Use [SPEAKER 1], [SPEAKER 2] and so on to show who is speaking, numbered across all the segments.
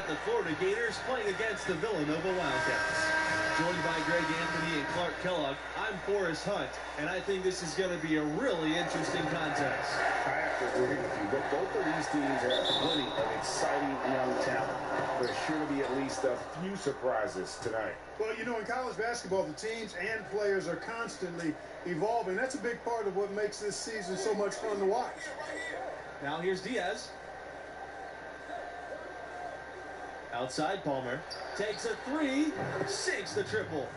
[SPEAKER 1] the Florida Gators playing against the Villanova Wildcats. Joined by Greg Anthony and Clark Kellogg, I'm Forrest Hunt, and I think this is going to be a really interesting contest.
[SPEAKER 2] I have to agree with you, but both of these teams have plenty of exciting young talent. There's sure to be at least a few surprises tonight.
[SPEAKER 3] Well, you know, in college basketball, the teams and players are constantly evolving. That's a big part of what makes this season so much fun to watch.
[SPEAKER 1] Now here's Diaz. Outside, Palmer takes a three, sinks the triple.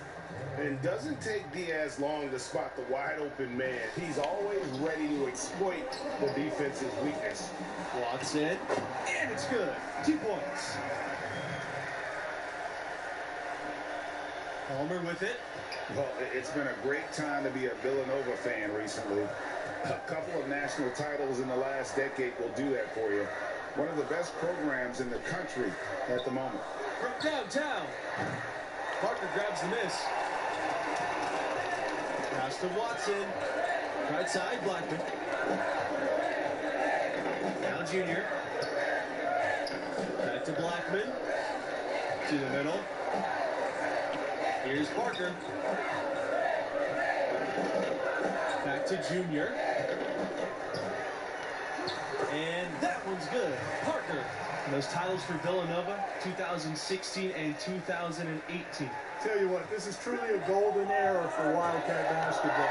[SPEAKER 2] And doesn't take Diaz long to spot the wide open man. He's always ready to exploit the defense's weakness.
[SPEAKER 1] Watson, and it's good. 2 points. Palmer with it.
[SPEAKER 2] Well, it's been a great time to be a Villanova fan recently. A couple of national titles in the last decade will do that for you. One of the best programs in the country at the moment.
[SPEAKER 1] From downtown, Parker grabs the miss. Pass to Watson. Right side, Blackman. Now Junior. Back to Blackman. To the middle. Here's Parker. Back to Junior. And that one's good. Parker. And those titles for Villanova, 2016 and 2018.
[SPEAKER 3] Tell you what, this is truly a golden era for Wildcat basketball.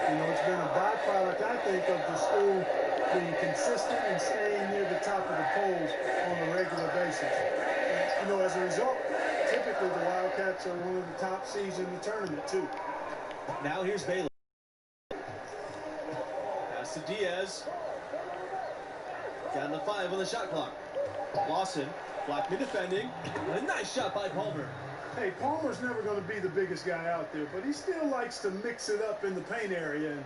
[SPEAKER 3] You know, it's been a byproduct, I think, of the school being consistent and staying near the top of the polls on a regular basis. And, you know, as a result, typically the Wildcats are one of the top seeds in the tournament, too.
[SPEAKER 1] Now here's Baylor. Pass to Diaz. Down to 5 on the shot clock. Lawson, Blackman defending. A nice shot by Palmer.
[SPEAKER 3] Hey, Palmer's never going to be the biggest guy out there, but he still likes to mix it up in the paint area, and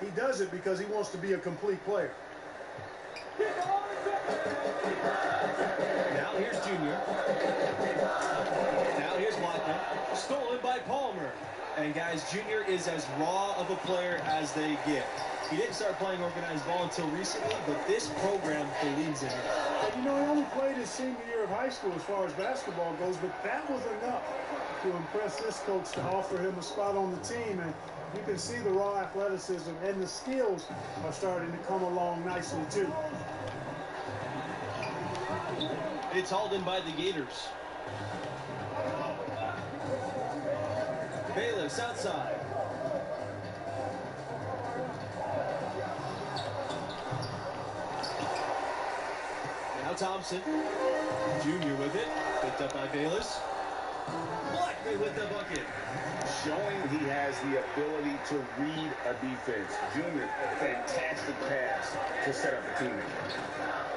[SPEAKER 3] he does it because he wants to be a complete player.
[SPEAKER 1] Now here's Junior. Now here's Blackman. Stolen by Palmer. And guys, Junior is as raw of a player as they get. He didn't start playing organized ball until recently, but this program believes in him.
[SPEAKER 3] But you know, he only played his senior year of high school as far as basketball goes, but that was enough to impress this coach to offer him a spot on the team. And you can see the raw athleticism and the skills are starting to come along nicely, too.
[SPEAKER 1] It's hauled in by the Gators. Bayless outside. Now Thompson. Junior with it. Picked up by Bayless. Blackman with the bucket.
[SPEAKER 2] Showing he has the ability to read a defense. Junior, fantastic pass to set up a teammate.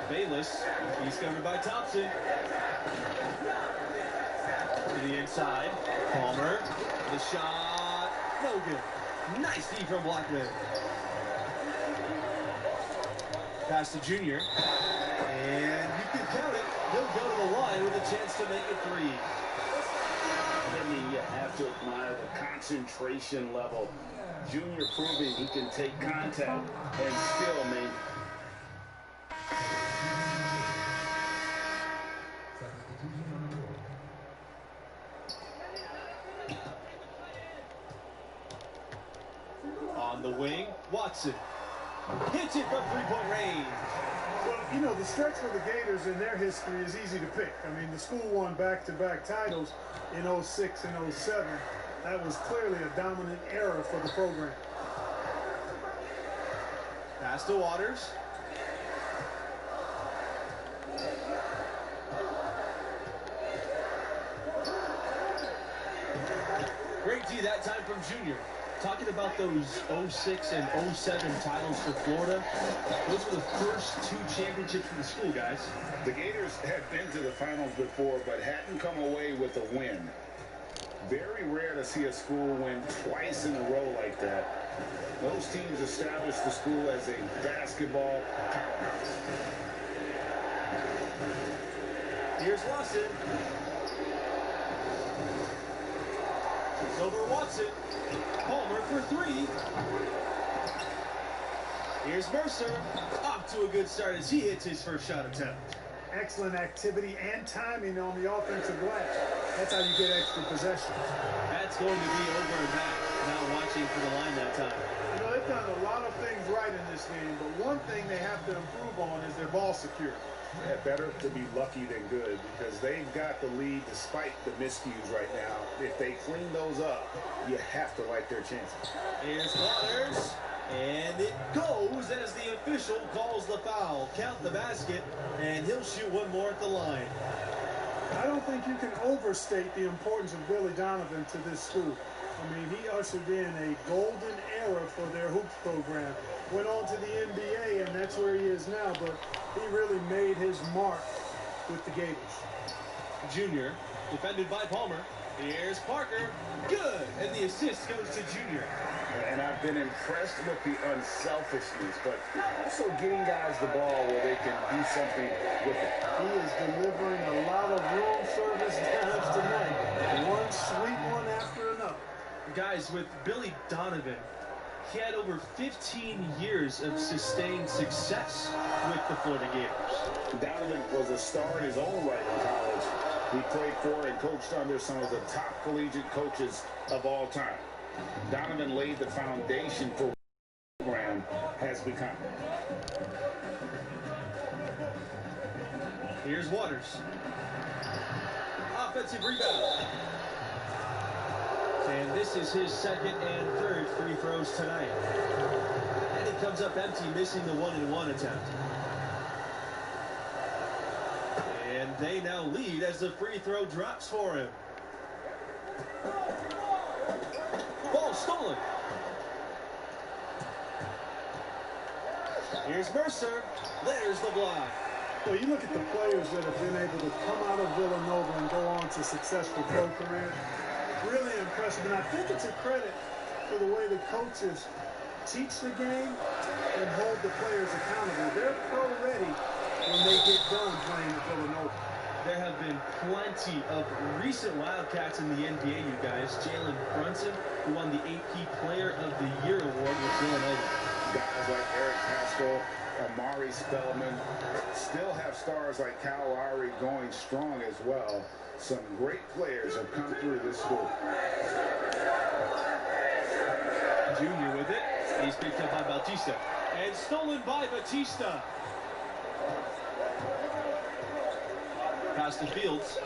[SPEAKER 1] Bayless. He's covered by Thompson. To the inside. Palmer. The shot. No good. Nice D from Blackman. Pass to Junior. And you can count it. He'll go to the line with a chance to make it 3.
[SPEAKER 2] I mean, you have to admire the concentration level. Junior proving he can take contact and still make.
[SPEAKER 1] On the wing, Watson hits it from three-point range.
[SPEAKER 3] Well, you know, the stretch for the Gators in their history is easy to pick. I mean, the school won back-to-back titles in 06 and 07. That was clearly a dominant era for the program.
[SPEAKER 1] Pass to Waters. Great D that time from Junior. Talking about those 06 and 07 titles for Florida, those were the first 2 championships for the school, guys.
[SPEAKER 2] The Gators had been to the finals before, but hadn't come away with a win. Very rare to see a school win twice in a row like that. Those teams established the school as a basketball powerhouse.
[SPEAKER 1] Here's Lawson. It's over Watson. Palmer for 3. Here's Mercer. Off to a good start as he hits his first shot attempt.
[SPEAKER 3] excellent activity and timing on the offensive glass. That's how you get extra possession.
[SPEAKER 1] That's going to be over and back. Not watching for the line that time.
[SPEAKER 3] You know, they've done a lot of things right in this game, but one thing they have to improve on is their ball security.
[SPEAKER 2] Yeah, better to be lucky than good because they've got the lead despite the miscues right now. If they clean those up, you have to like their chances.
[SPEAKER 1] Here's Waters, and it goes as the official calls the foul. Count the basket, and he'll shoot one more at the line.
[SPEAKER 3] I don't think you can overstate the importance of Billy Donovan to this school. I mean, he ushered in a golden era for their hoops program. Went on to the NBA, and that's where he is now, but he really made his mark with the Gators.
[SPEAKER 1] Junior, defended by Palmer. Here's Parker. Good. And the assist goes to Junior.
[SPEAKER 2] And I've been impressed with the unselfishness, but also getting guys the ball where they can do something with it.
[SPEAKER 3] He is delivering a lot of room service times tonight. One sweet one after another.
[SPEAKER 1] Guys, with Billy Donovan, he had over 15 years of sustained success with the Florida Gators.
[SPEAKER 2] Donovan was a star in his own right in college. He played for and coached under some of the top collegiate coaches of all time. Donovan laid the foundation for what the program has become.
[SPEAKER 1] Here's Waters. Offensive rebound. And this is his second and third free throws tonight. And he comes up empty, missing the 1-and-1 attempt. And they now lead as the free throw drops for him. Ball stolen. Here's Mercer. There's the block.
[SPEAKER 3] Well, you look at the players that have been able to come out of Villanova and go on to successful pro careers. Really impressive, and I think it's a credit for the way the coaches teach the game and hold the players accountable. They're pro-ready when they get done playing at Villanova.
[SPEAKER 1] There have been plenty of recent Wildcats in the NBA, you guys. Jalen Brunson, who won the AP Player of the Year award with Villanova.
[SPEAKER 2] Guys like Eric Pascal, Amari Spellman, still have stars like Kyle Lowry going strong as well. Some great players have come through this school.
[SPEAKER 1] Junior with it. He's picked up by Bautista. And stolen by Batista. Pass to Fields.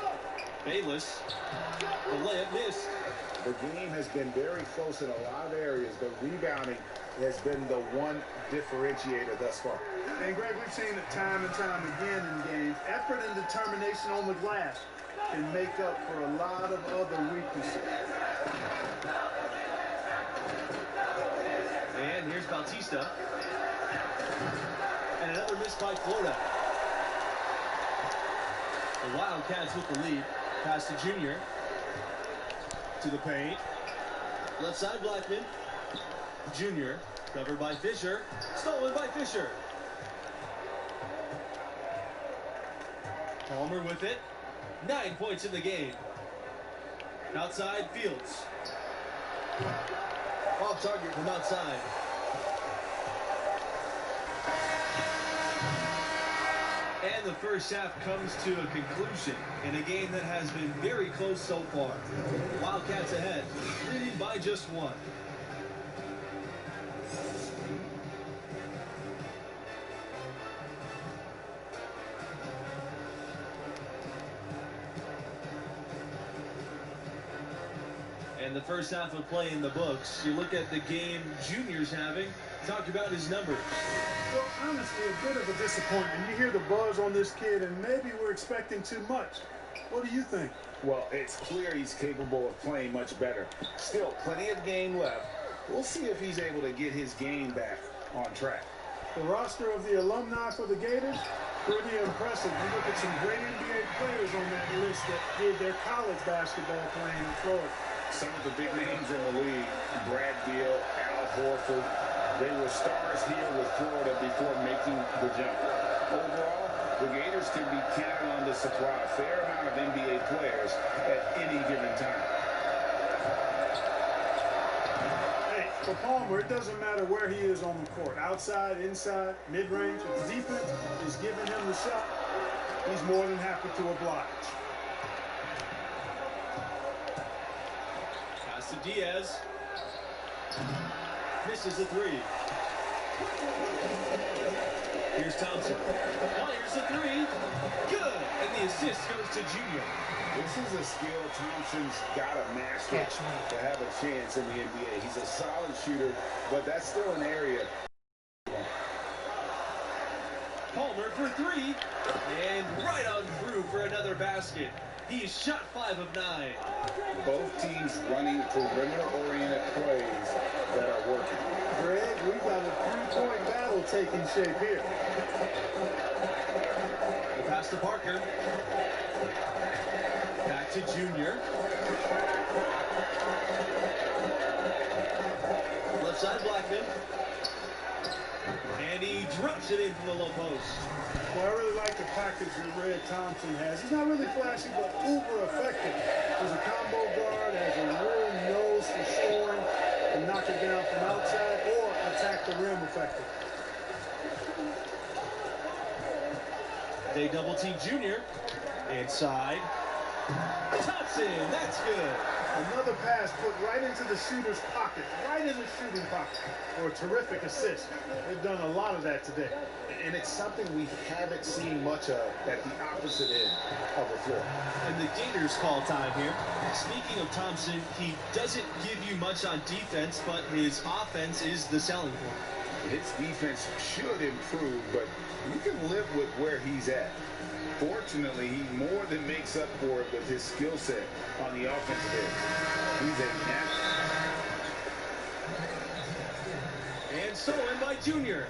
[SPEAKER 1] Bayless. The layup missed.
[SPEAKER 2] The game has been very close in a lot of areas, but rebounding has been the one differentiator thus far.
[SPEAKER 3] And Greg, we've seen it time and time again in games. Effort and determination on the glass can make up for a lot of other weaknesses.
[SPEAKER 1] And here's Bautista. And another miss by Florida. The Wildcats with the lead. Pass to Junior. To the paint. Left side Blackman. Junior. Covered by Fisher. Stolen by Fisher. Palmer with it. 9 points in the game. Outside Fields. Off target from outside. And the first half comes to a conclusion in a game that has been very close so far. Wildcats ahead, leading by just one. And the first half of play in the books. You look at the game Junior's having. Talk about his numbers.
[SPEAKER 3] Well, honestly, a bit of a disappointment. You hear the buzz on this kid, and maybe we're expecting too much. What do you think?
[SPEAKER 2] Well, it's clear he's capable of playing much better. Still, plenty of game left. We'll see if he's able to get his game back on track.
[SPEAKER 3] The roster of the alumni for the Gators, pretty impressive. You look at some great NBA players on that list that did their college basketball playing in Florida.
[SPEAKER 2] Some of the big names in the league, Brad Beal, Al Horford, they were stars here with Florida before making the jump. Overall, the Gators can be counted on to supply a fair amount of NBA players at any given time.
[SPEAKER 3] Hey, for Palmer, it doesn't matter where he is on the court. Outside, inside, mid-range, if the defense is giving him the shot, he's more than happy to oblige.
[SPEAKER 1] Pass to Diaz. Misses a three. Here's Thompson. Fires a three. Good. And the assist goes to Junior.
[SPEAKER 2] This is a skill Thompson's got to master to have a chance in the NBA. He's a solid shooter, but that's still an area.
[SPEAKER 1] Palmer for three. And right on through for another basket. He's shot 5 of 9.
[SPEAKER 2] Both teams running perimeter-oriented plays that are working.
[SPEAKER 3] Greg, we got a three-point battle taking shape here.
[SPEAKER 1] The pass to Parker. Back to Junior. Left side, Blackman. And he drops it in from the low post.
[SPEAKER 3] Well, I really like the package that Red Thompson has. He's not really flashy, but uber effective. As a combo guard, has a real nose for scoring, and knock it down from outside or attack the rim effectively.
[SPEAKER 1] They double team Junior. Inside. Thompson, that's good.
[SPEAKER 3] Another pass put right into the shooter's pocket, right in the shooting pocket, for a terrific assist. They've done a lot of that today.
[SPEAKER 2] And it's something we haven't seen much of at the opposite end of the floor.
[SPEAKER 1] And the Gators call time here. Speaking of Thompson, he doesn't give you much on defense, but his offense is the selling point.
[SPEAKER 2] His defense should improve, but you can live with where he's at. Fortunately, he more than makes up for it with his skill set on the offensive end. He's a natural.
[SPEAKER 1] And stolen by Junior.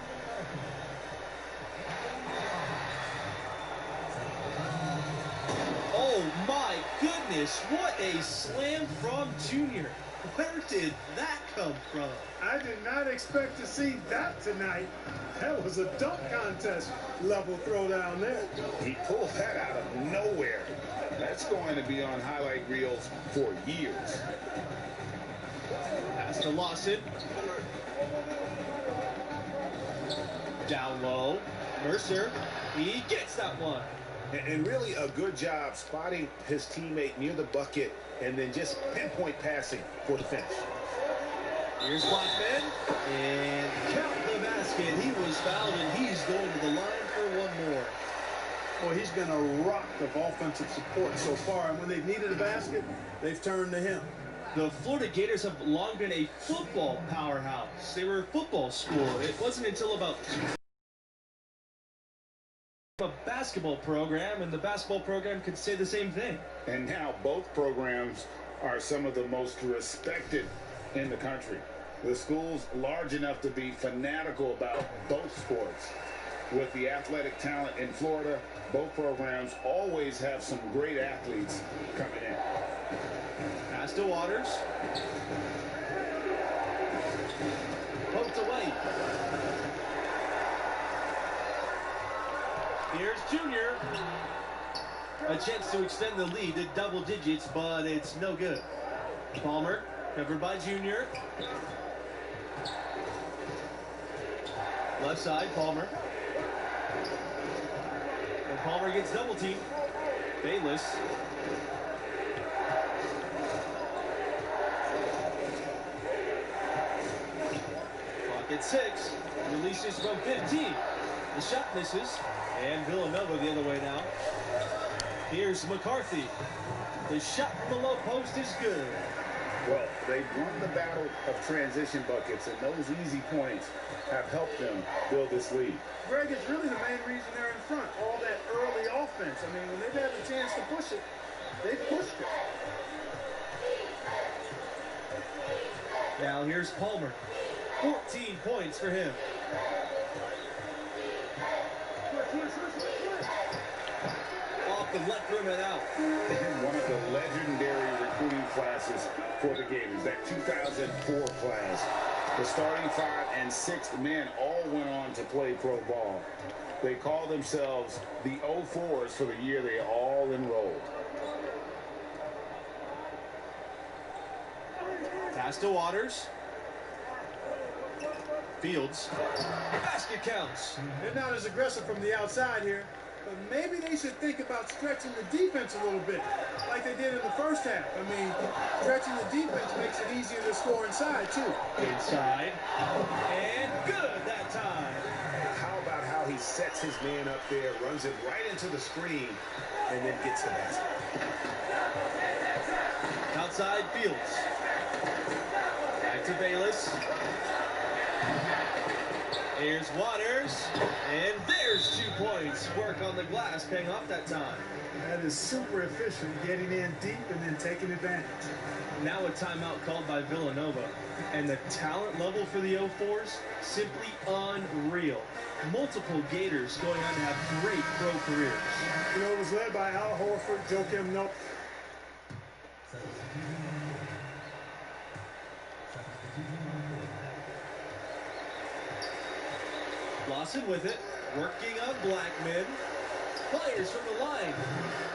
[SPEAKER 1] Oh my goodness, what a slam from Junior. Where did that come from?
[SPEAKER 3] I did not expect to see that tonight. That was a dunk contest level throwdown there.
[SPEAKER 2] He pulled that out of nowhere. That's going to be on highlight reels for years.
[SPEAKER 1] Pass to Lawson. Down low. Mercer. He gets that one.
[SPEAKER 2] And really a good job spotting his teammate near the bucket and then just pinpoint passing for the finish.
[SPEAKER 1] Here's Blackman. And count the basket. He was fouled, and he's going to the line for one more.
[SPEAKER 3] Well, he's been a rock of offensive support so far, and when they've needed a basket, they've turned to him.
[SPEAKER 1] The Florida Gators have long been a football powerhouse. They were a football school. It wasn't until about a basketball program, and the basketball program could say the same thing.
[SPEAKER 2] And now both programs are some of the most respected in the country. The school's large enough to be fanatical about both sports. With the athletic talent in Florida, both programs always have some great athletes coming in.
[SPEAKER 1] Pass to Waters. Poked away. Here's Junior. A chance to extend the lead to double digits, but it's no good. Palmer, covered by Junior. Left side, Palmer. And Palmer gets double teamed. Bayless. Clock at 6. Releases from 15. The shot misses. And Villanova the other way now. Here's McCarthy. The shot from the low post is good.
[SPEAKER 2] Well, they've won the battle of transition buckets, and those easy points have helped them build this lead.
[SPEAKER 3] Greg, it's really the main reason they're in front. All that early offense. I mean, when they've had the chance to push it, they pushed it.
[SPEAKER 1] Now here's Palmer. 14 points for him. Off the left rim and out.
[SPEAKER 2] One of the legendary recruiting classes for the Gators, that 2004 class. The starting 5 and 6th men all went on to play pro ball. They call themselves the 04s for the year they all enrolled.
[SPEAKER 1] Pass to Waters. Fields. Basket counts.
[SPEAKER 3] They're not as aggressive from the outside here. but maybe they should think about stretching the defense a little bit, like they did in the first half. I mean, stretching the defense makes it easier to score inside, too.
[SPEAKER 1] Inside. And good that time.
[SPEAKER 4] How about how he sets his man up there, runs it right into the screen, and then gets the basket.
[SPEAKER 1] Outside Fields. Back to Bayless. Here's Waters. And there's 2 points. Work on the glass paying off that time.
[SPEAKER 3] That is super efficient, getting in deep and then taking advantage.
[SPEAKER 1] Now a timeout called by Villanova. And the talent level for the 04s, simply unreal. Multiple Gators going on to have great pro careers.
[SPEAKER 3] You know, it was led by Al Horford, Joakim Noah.
[SPEAKER 1] Lawson with it, working on Blackman. Players from the line.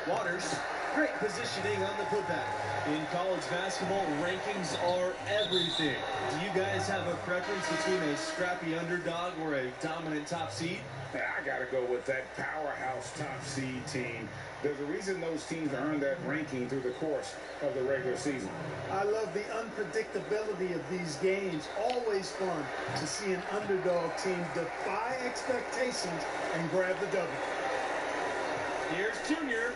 [SPEAKER 1] Waters, great positioning on the putback. In college basketball, rankings are everything. Do you guys have a preference between a scrappy underdog or a dominant top seed?
[SPEAKER 2] I got to go with that powerhouse top seed team. There's a reason those teams earn that ranking through the course of the regular season.
[SPEAKER 3] I love the unpredictability of these games. Always fun to see an underdog team defy expectations and grab the W.
[SPEAKER 1] Here's Junior.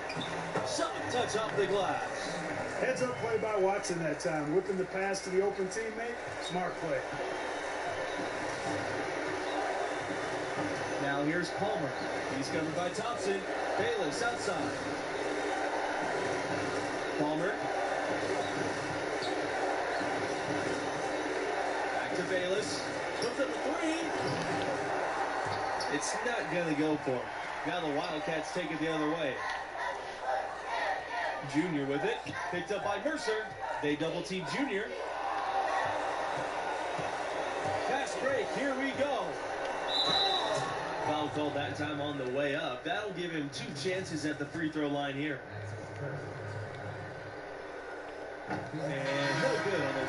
[SPEAKER 1] Soft touch off the glass.
[SPEAKER 3] Heads up play by Watson that time. Whipping the pass to the open teammate. Smart play.
[SPEAKER 1] Now here's Palmer. He's covered by Thompson. Bayless outside. Palmer. Back to Bayless. Puts up a 3. It's not going to go for him. Now the Wildcats take it the other way. Junior with it. Picked up by Mercer. They double team Junior. Fast break. Here we go. Foul called that time on the way up. That'll give him 2 chances at the free throw line here. And no good on the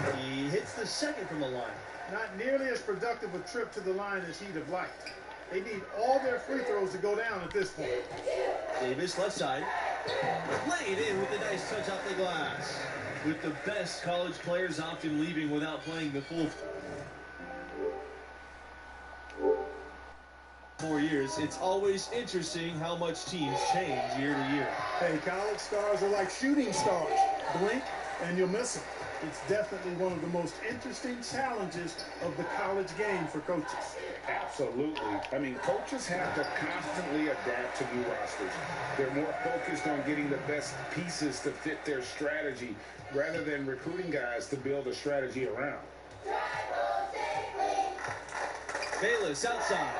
[SPEAKER 1] 1-and-1. He hits the second from the line.
[SPEAKER 3] Not nearly as productive a trip to the line as he'd have liked. They need all their free throws to go down at this point.
[SPEAKER 1] Davis left side. Laid in with a nice touch off the glass. With the best college players often leaving without playing the full 4 years, it's always interesting how much teams change year to year.
[SPEAKER 3] Hey, college stars are like shooting stars. Blink and you'll miss them. It's definitely one of the most interesting challenges of the college game for coaches.
[SPEAKER 2] Absolutely. I mean, coaches have to constantly adapt to new rosters. They're more focused on getting the best pieces to fit their strategy rather than recruiting guys to build a strategy around.
[SPEAKER 1] Bayless outside.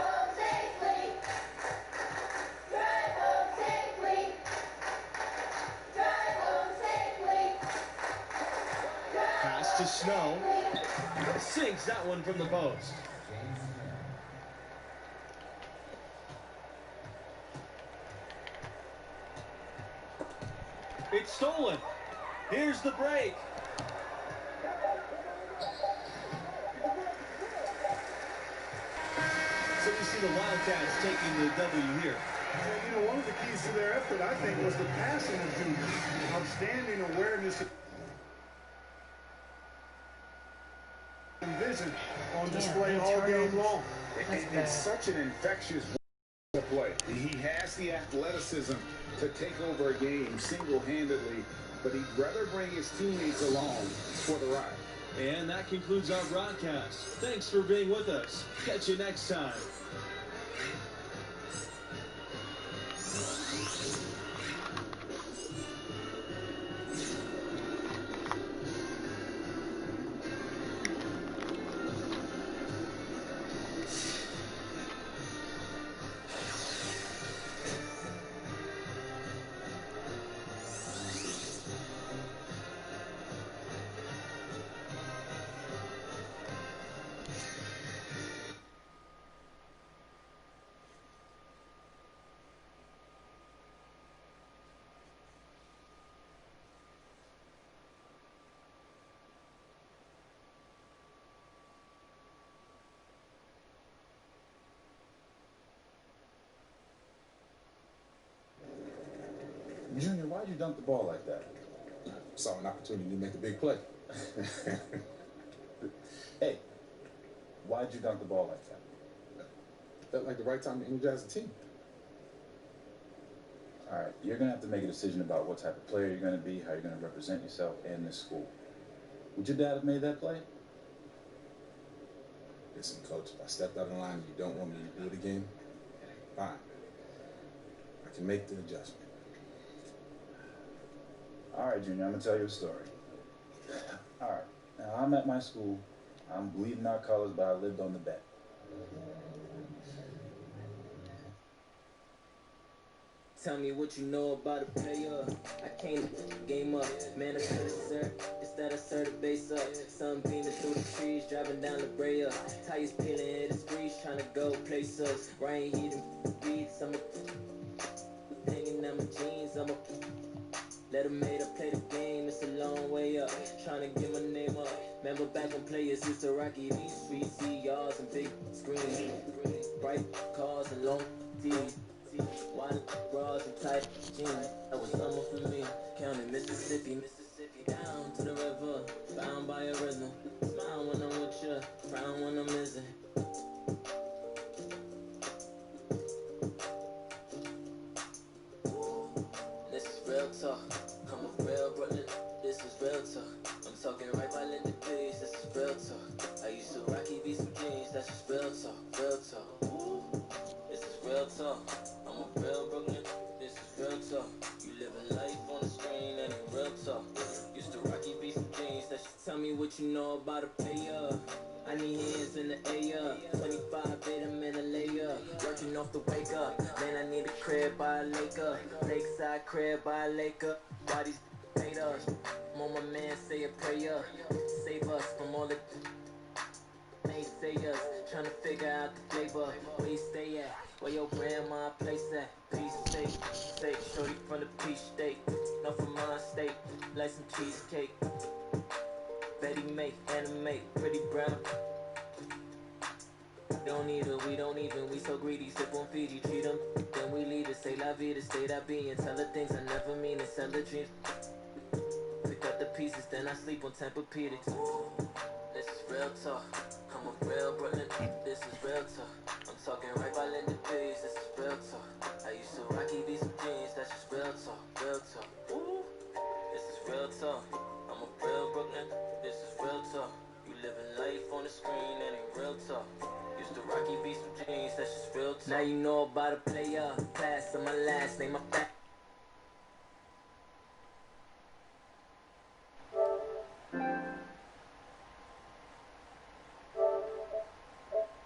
[SPEAKER 1] Pass to Snow. Sinks that one from the post. It's stolen. Here's the break. So you see the Wildcats taking the W here.
[SPEAKER 3] And, you know, one of the keys to their effort, I think, was the passing of Junior. Outstanding awareness and vision on display all game long.
[SPEAKER 2] It's such an infectious to play. He has the athleticism to take over a game single-handedly, but he'd rather bring his teammates along for the ride.
[SPEAKER 1] And that concludes our broadcast. Thanks for being with us. Catch you next time.
[SPEAKER 5] Junior, why'd you dunk the ball like that?
[SPEAKER 6] Saw an opportunity to make a big play.
[SPEAKER 5] Hey, why'd you dunk the ball like that?
[SPEAKER 6] Felt like the right time to energize the team.
[SPEAKER 5] All right, you're going to have to make a decision about what type of player you're going to be, how you're going to represent yourself in this school. Would your dad have made that play?
[SPEAKER 6] Listen, Coach, if I stepped out of line and you don't want me to do it again, fine. I can make the adjustment.
[SPEAKER 5] All right, Junior, I'm going to tell you a story. All right, now I'm at my school. I'm bleeding out colors, but I lived on the bet.
[SPEAKER 7] Tell me what you know about a player. I came game up, man. I could have served. Instead, I served the base up. Sun beaming through the trees, driving down the Brea. Tires peeling, hit the streets, trying to go places. Rain heating beats, I'm hanging out my jeans. I'm let him made up play the game. It's a long way up, trying to get my name up. Remember back when players used to rocky these streets, see yards and big screens, bright cars and long T's. Wide bras and tight jeans, that was summer for me. Counting Mississippi, down to the river, bound by a rhythm. Smile when I'm with you, frown when I'm missing. This is real talk, I'm a real Brooklyn. This is real talk, I'm talking right by Linda Beach. This is real talk. I used to rocky V some jeans. That's just real talk, real talk. This is real talk. I'm a real Brooklyn, this is real talk. You living life on the screen and it's real talk. Used to rocky beats and jeans, that should tell me what you know about a player. I need hands in the air, 25 bit, I'm in a layer. Working off the wake up, man I need a crib by a Laker. Lakeside crib by a Laker. Why these hate us? I'm on my man, say a prayer. Save us from all the naysayers. Trying to figure out the flavor. Where you stay at? Where your grandma place at? Piece of steak, shorty from the peach state. Not from my state, like some cheesecake. Betty make, animate, pretty brown. We don't even, we so greedy. Sip on Fiji, treat them, then we lead it. Say la vida, stay that being. Tell her things I never mean and sell her dreams. Pick up the pieces, then I sleep on Tempur-Pedics. This is real talk, I'm a real Brooklyn. This is real talk, I'm talking right by Linda Beach. This is real talk. I used to rocky V some jeans. That's just real talk, real talk. Ooh. This is real talk, I'm a real Brooklyn. This is real talk. You living life on the screen and ain't real talk. Used to rocky V some jeans. That's just real talk. Now you know about a player. Class of my last name, my fat.